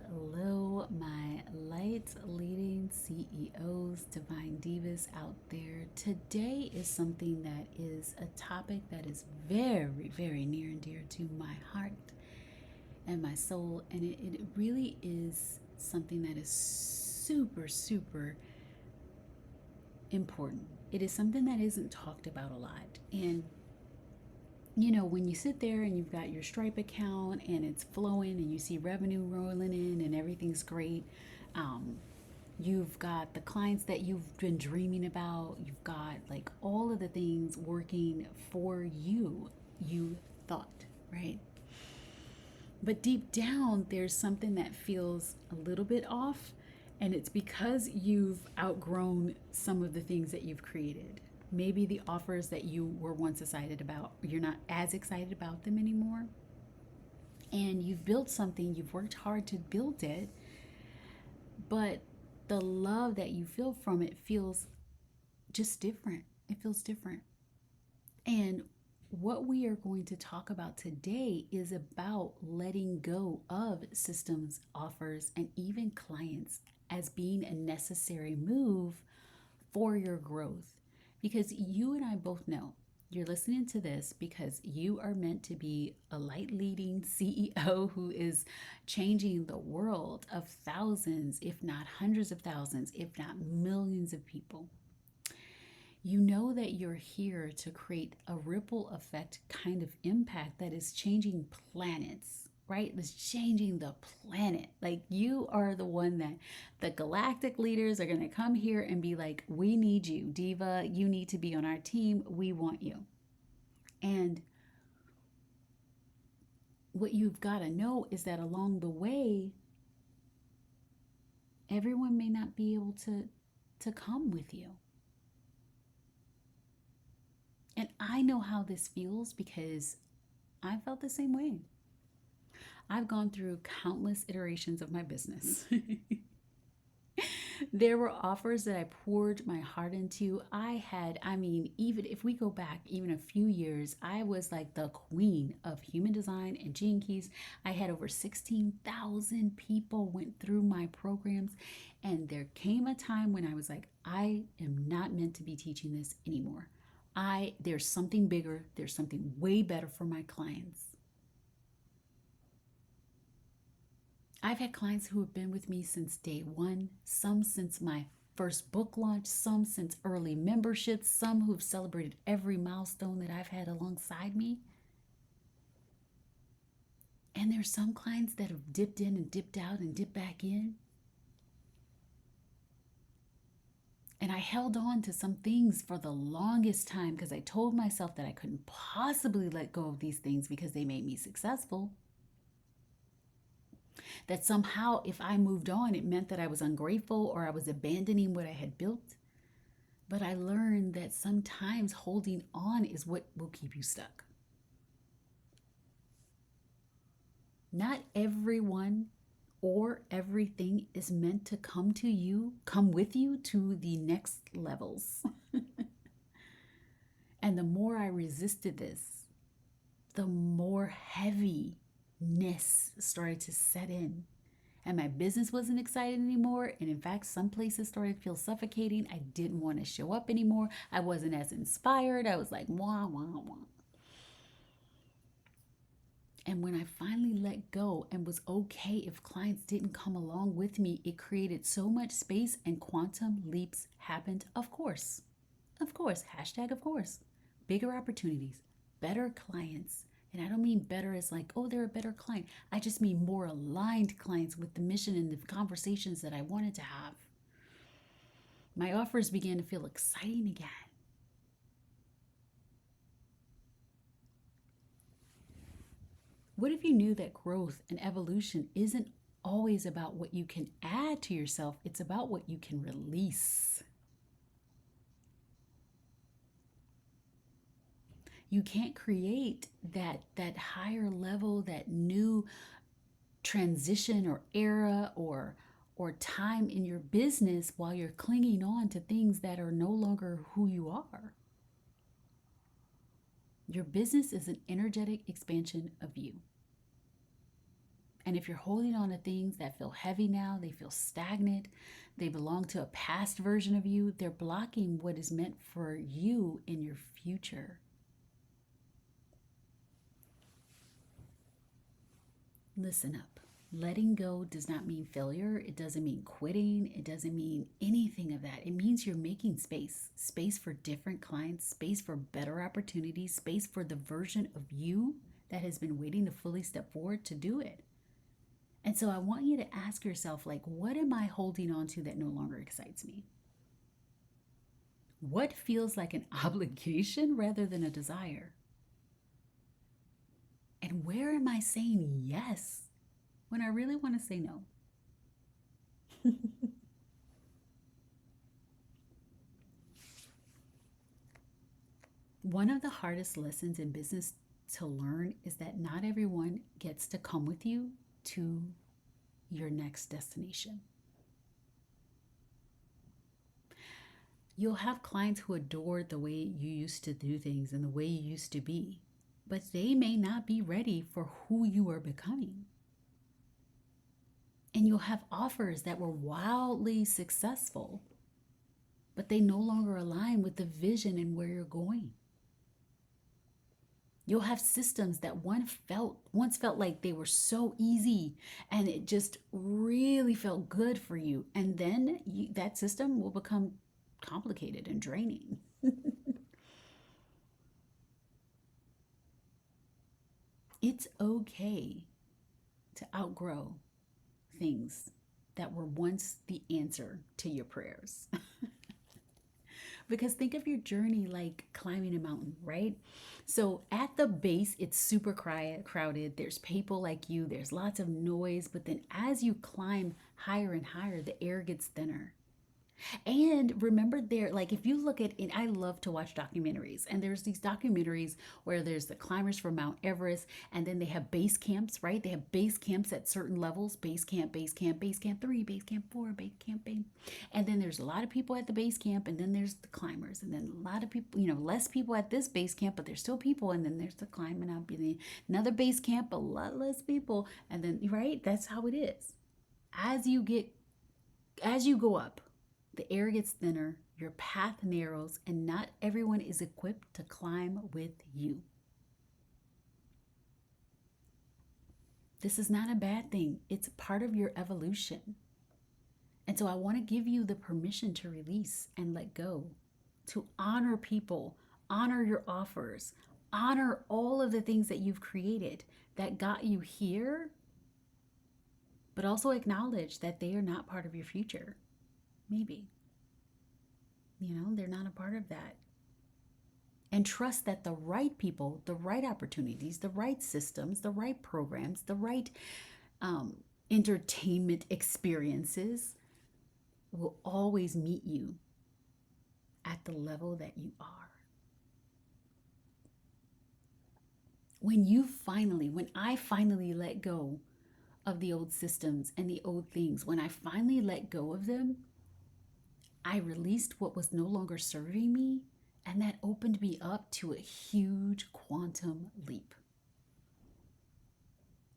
Hello, my light leading CEOs, divine divas out there. Today is something that is a topic that is very, very near and dear to my heart and my soul, and it really is something that is super, super important. It is something that isn't talked about a lot. And when you sit there and you've got your Stripe account and it's flowing and you see revenue rolling in and everything's great, um, you've got the clients that you've been dreaming about, you've got like all of the things working for you, you thought, right? But deep down, there's something that feels a little bit off, and it's because you've outgrown some of the things that you've created. Maybe the offers that you were once excited about, you're not as excited about them anymore. And you've built something, you've worked hard to build it, but the love that you feel from it feels just different. It feels different. And what we are going to talk about today is about letting go of systems, offers, and even clients as being a necessary move for your growth. Because you and I both know you're listening to this because you are meant to be a light leading CEO who is changing the world of thousands, if not hundreds of thousands, if not millions of people. You know that you're here to create a ripple effect kind of impact that is changing planets, right? That's changing the planet. Like you are the one that the galactic leaders are going to come here and be like, we need you, Diva. You need to be on our team. We want you. And what you've got to know is that along the way, everyone may not be able to come with you. And I know how this feels because I felt the same way. I've gone through countless iterations of my business. There were offers that I poured my heart into. Even if we go back even a few years, I was like the queen of human design and gene keys. I had over 16,000 people went through my programs. And there came a time when I was like, I am not meant to be teaching this anymore. There's something bigger, there's something way better for my clients. I've had clients who have been with me since day one, some since my first book launch, some since early memberships, some who've celebrated every milestone that I've had alongside me. And there's some clients that have dipped in and dipped out and dipped back in. And I held on to some things for the longest time because I told myself that I couldn't possibly let go of these things because they made me successful. That somehow, if I moved on, it meant that I was ungrateful or I was abandoning what I had built. But I learned that sometimes holding on is what will keep you stuck. Not everyone or everything is meant to come with you to the next levels. And the more I resisted this, the more heaviness started to set in. And my business wasn't exciting anymore. And in fact, some places started to feel suffocating. I didn't want to show up anymore. I wasn't as inspired. I was like, wah, wah, wah. And when I finally let go and was okay if clients didn't come along with me, it created so much space and quantum leaps happened. Of course. Of course. Hashtag of course. Bigger opportunities, better clients. And I don't mean better as like, oh, they're a better client. I just mean more aligned clients with the mission and the conversations that I wanted to have. My offers began to feel exciting again. What if you knew that growth and evolution isn't always about what you can add to yourself, it's about what you can release? You can't create that higher level, that new transition or era or time in your business while you're clinging on to things that are no longer who you are. Your business is an energetic expansion of you. And if you're holding on to things that feel heavy now, they feel stagnant, they belong to a past version of you, they're blocking what is meant for you in your future. Listen up. Letting go does not mean failure. It doesn't mean quitting. It doesn't mean anything of that. It means you're making space for different clients, space for better opportunities, space for the version of you that has been waiting to fully step forward to do it. And so I want you to ask yourself, like, what am I holding on to that no longer excites me? What feels like an obligation rather than a desire? And where am I saying yes when I really want to say no? One of the hardest lessons in business to learn is that not everyone gets to come with you to your next destination. You'll have clients who adore the way you used to do things and the way you used to be, but they may not be ready for who you are becoming. And you'll have offers that were wildly successful, but they no longer align with the vision and where you're going. You'll have systems that once felt like they were so easy and it just really felt good for you. And then that system will become complicated and draining. It's okay to outgrow things that were once the answer to your prayers. Because think of your journey like climbing a mountain, right? So at the base, it's super crowded. There's people like you, there's lots of noise. But then as you climb higher and higher, the air gets thinner. And remember, there, like if you look at it, I love to watch documentaries, and there's these documentaries where there's the climbers from Mount Everest, and then they have base camps, right? They have base camps at certain levels: base camp, base camp 3, base camp 4, base camp 8. And then there's a lot of people at the base camp, and then there's the climbers, and then a lot of people, less people at this base camp, but there's still people, and then there's the climbing up, and then another base camp, a lot less people, and then, right? That's how it is. As you get as you go up, the air gets thinner, your path narrows, and not everyone is equipped to climb with you. This is not a bad thing, it's part of your evolution. And so I want to give you the permission to release and let go, to honor people, honor your offers, honor all of the things that you've created that got you here, but also acknowledge that they are not part of your future. Maybe. They're not a part of that. And trust that the right people, the right opportunities, the right systems, the right programs, the right entertainment experiences will always meet you at the level that you are. When I finally let go of the old systems and the old things, when I finally let go of them, I released what was no longer serving me, and that opened me up to a huge quantum leap.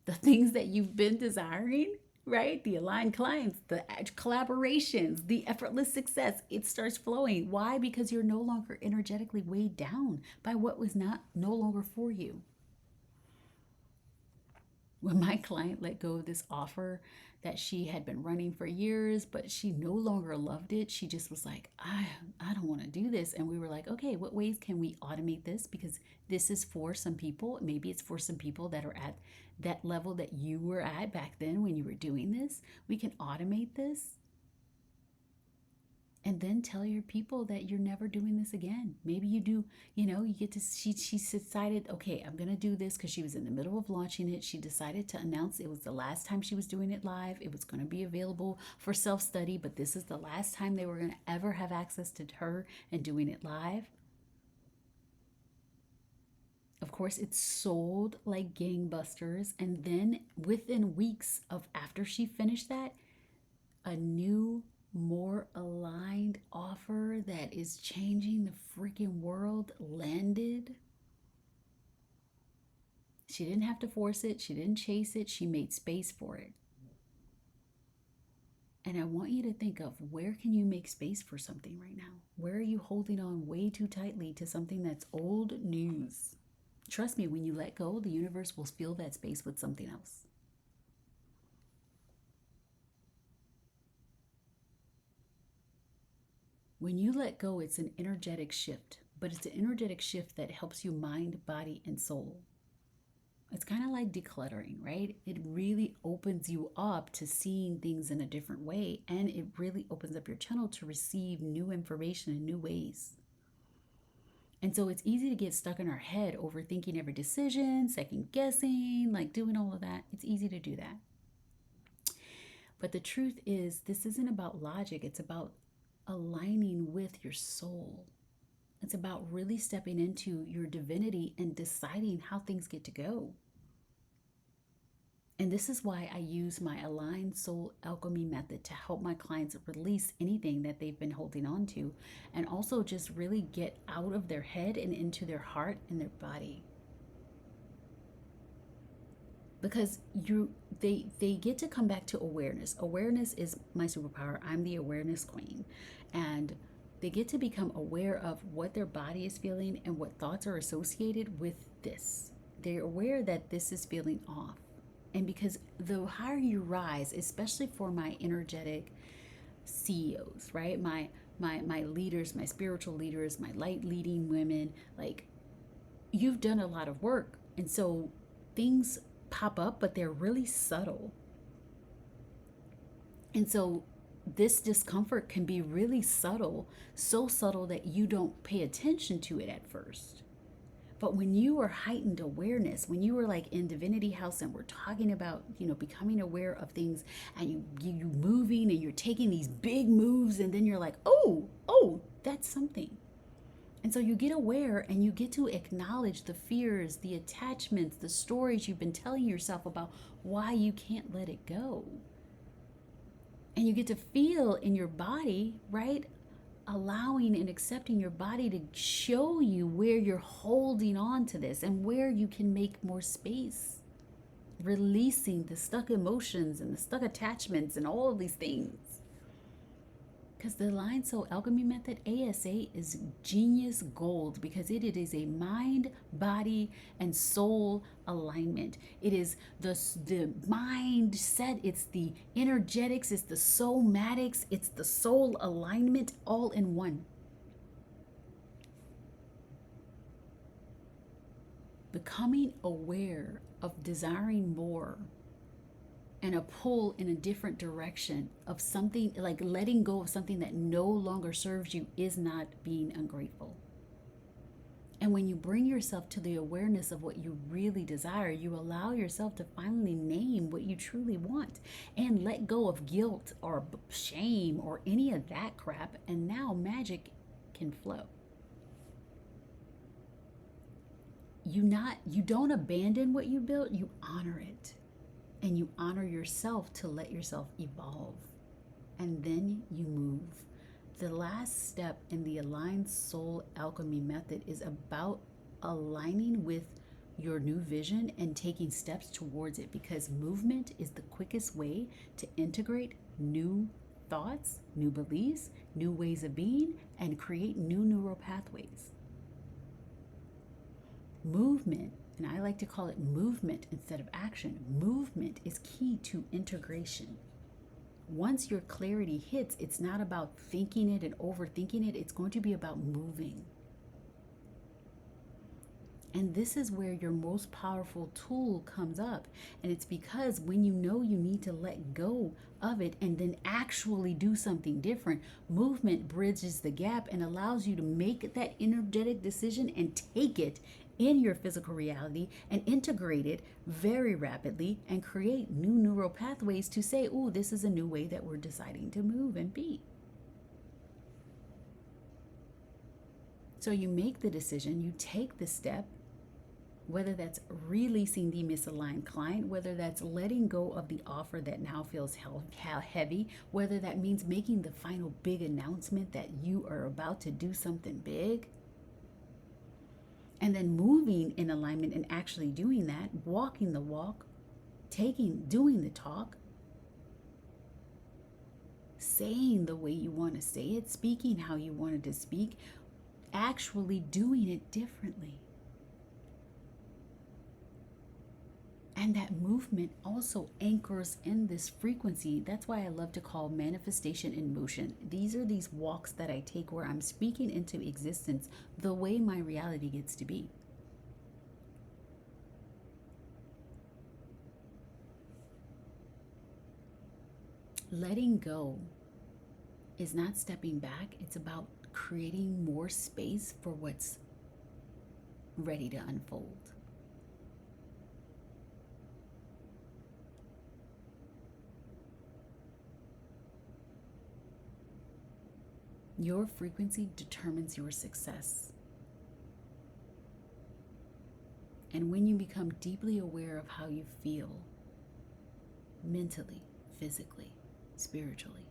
The things that you've been desiring, right? The aligned clients, the collaborations, the effortless success, it starts flowing. Why? Because you're no longer energetically weighed down by what was no longer for you. When my client let go of this offer that she had been running for years, but she no longer loved it, she just was like, I don't want to do this. And we were like, okay, what ways can we automate this? Because this is for some people. Maybe it's for some people that are at that level that you were at back then when you were doing this. We can automate this. And then tell your people that you're never doing this again. Maybe you do, you get to, she decided, okay, I'm going to do this because she was in the middle of launching it. She decided to announce it was the last time she was doing it live. It was going to be available for self-study, but this is the last time they were going to ever have access to her and doing it live. Of course, it sold like gangbusters. And then within weeks of after she finished that, a new, more aligned offer that is changing the freaking world landed. She didn't have to force it. She didn't chase it. She made space for it. And I want you to think of, where can you make space for something right now? Where are you holding on way too tightly to something that's old news? Trust me, when you let go, the universe will fill that space with something else. When you let go, it's an energetic shift, but it's an energetic shift that helps you mind, body, and soul. It's kind of like decluttering, right? It really opens you up to seeing things in a different way, and it really opens up your channel to receive new information in new ways. And so it's easy to get stuck in our head, overthinking every decision, second guessing, like doing all of that. It's easy to do that. But the truth is, this isn't about logic, it's about aligning with your soul. It's about really stepping into your divinity and deciding how things get to go. And this is why I use my aligned soul alchemy method to help my clients release anything that they've been holding on to, and also just really get out of their head and into their heart and their body. Because they get to come back to awareness. Awareness is my superpower. I'm the awareness queen. And they get to become aware of what their body is feeling and what thoughts are associated with this. They're aware that this is feeling off. And because the higher you rise, especially for my energetic CEOs, right? My leaders, my spiritual leaders, my light leading women, like, you've done a lot of work. And so things pop up, but they're really subtle. And so this discomfort can be really subtle, so subtle that you don't pay attention to it at first. But when you are heightened awareness, when you are like in Divinity House and we're talking about, becoming aware of things, and you moving and you're taking these big moves, and then you're like, oh, that's something. And so you get aware and you get to acknowledge the fears, the attachments, the stories you've been telling yourself about why you can't let it go. And you get to feel in your body, right? Allowing and accepting your body to show you where you're holding on to this and where you can make more space, releasing the stuck emotions and the stuck attachments and all of these things. Because the Aligned Soul Alchemy Method, ASA, is genius gold, because it is a mind, body, and soul alignment. It is the mindset, it's the energetics, it's the somatics, it's the soul alignment all in one. Becoming aware of desiring more and a pull in a different direction of something, like letting go of something that no longer serves you, is not being ungrateful. And when you bring yourself to the awareness of what you really desire, you allow yourself to finally name what you truly want and let go of guilt or shame or any of that crap. And now magic can flow. You don't abandon what you built, you honor it. And you honor yourself to let yourself evolve. And then you move. The last step in the Aligned Soul Alchemy Method is about aligning with your new vision and taking steps towards it, because movement is the quickest way to integrate new thoughts, new beliefs, new ways of being, and create new neural pathways. Movement, and I like to call it movement instead of action. Movement is key to integration. Once your clarity hits, it's not about thinking it and overthinking it. It's going to be about moving. And this is where your most powerful tool comes up. And it's because when you know you need to let go of it and then actually do something different, movement bridges the gap and allows you to make that energetic decision and take it in your physical reality and integrate it very rapidly and create new neural pathways to say, oh, this is a new way that we're deciding to move and be. So you make the decision, you take the step, whether that's releasing the misaligned client, whether that's letting go of the offer that now feels heavy, whether that means making the final big announcement that you are about to do something big. And then moving in alignment and actually doing that, walking the walk, doing the talk, saying the way you want to say it, speaking how you wanted to speak, actually doing it differently. And that movement also anchors in this frequency. That's why I love to call manifestation in motion. These are these walks that I take where I'm speaking into existence the way my reality gets to be. Letting go is not stepping back, it's about creating more space for what's ready to unfold. Your frequency determines your success. And when you become deeply aware of how you feel mentally, physically, spiritually,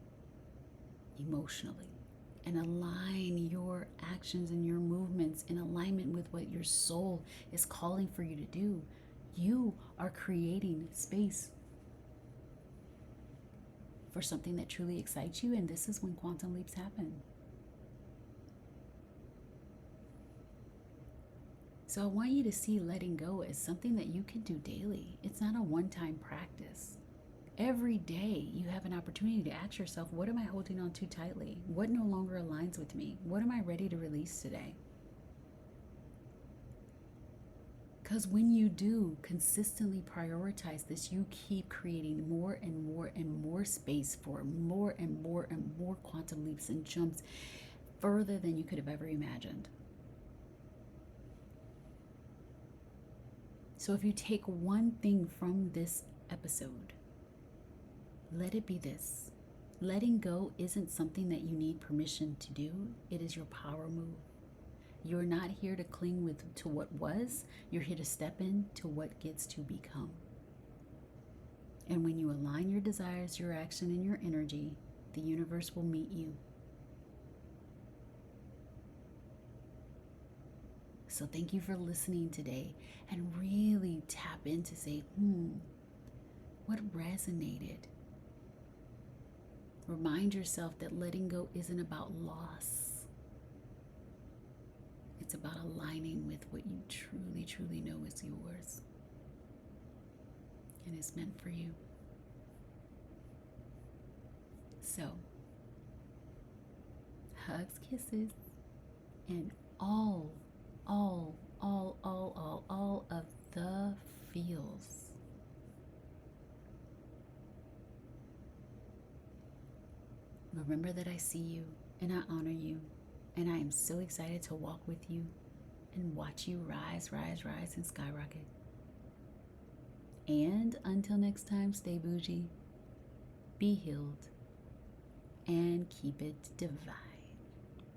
emotionally, and align your actions and your movements in alignment with what your soul is calling for you to do, you are creating space for something that truly excites you. And this is when quantum leaps happen. So I want you to see letting go as something that you can do daily. It's not a one-time practice. Every day you have an opportunity to ask yourself, what am I holding on too tightly? What no longer aligns with me? What am I ready to release today? Because when you do consistently prioritize this, you keep creating more and more and more space for more and more and more quantum leaps and jumps further than you could have ever imagined. So if you take one thing from this episode, let it be this. Letting go isn't something that you need permission to do. It is your power move. You're not here to cling to what was. You're here to step into what gets to become. And when you align your desires, your action, and your energy, the universe will meet you. So thank you for listening today, and really tap in to say, what resonated? Remind yourself that letting go isn't about loss. It's about aligning with what you truly, truly know is yours and is meant for you. So, hugs, kisses, and all of the feels. Remember that I see you and I honor you, and I am so excited to walk with you and watch you rise, and skyrocket. And until next time, stay bougie, be healed, and keep it divine.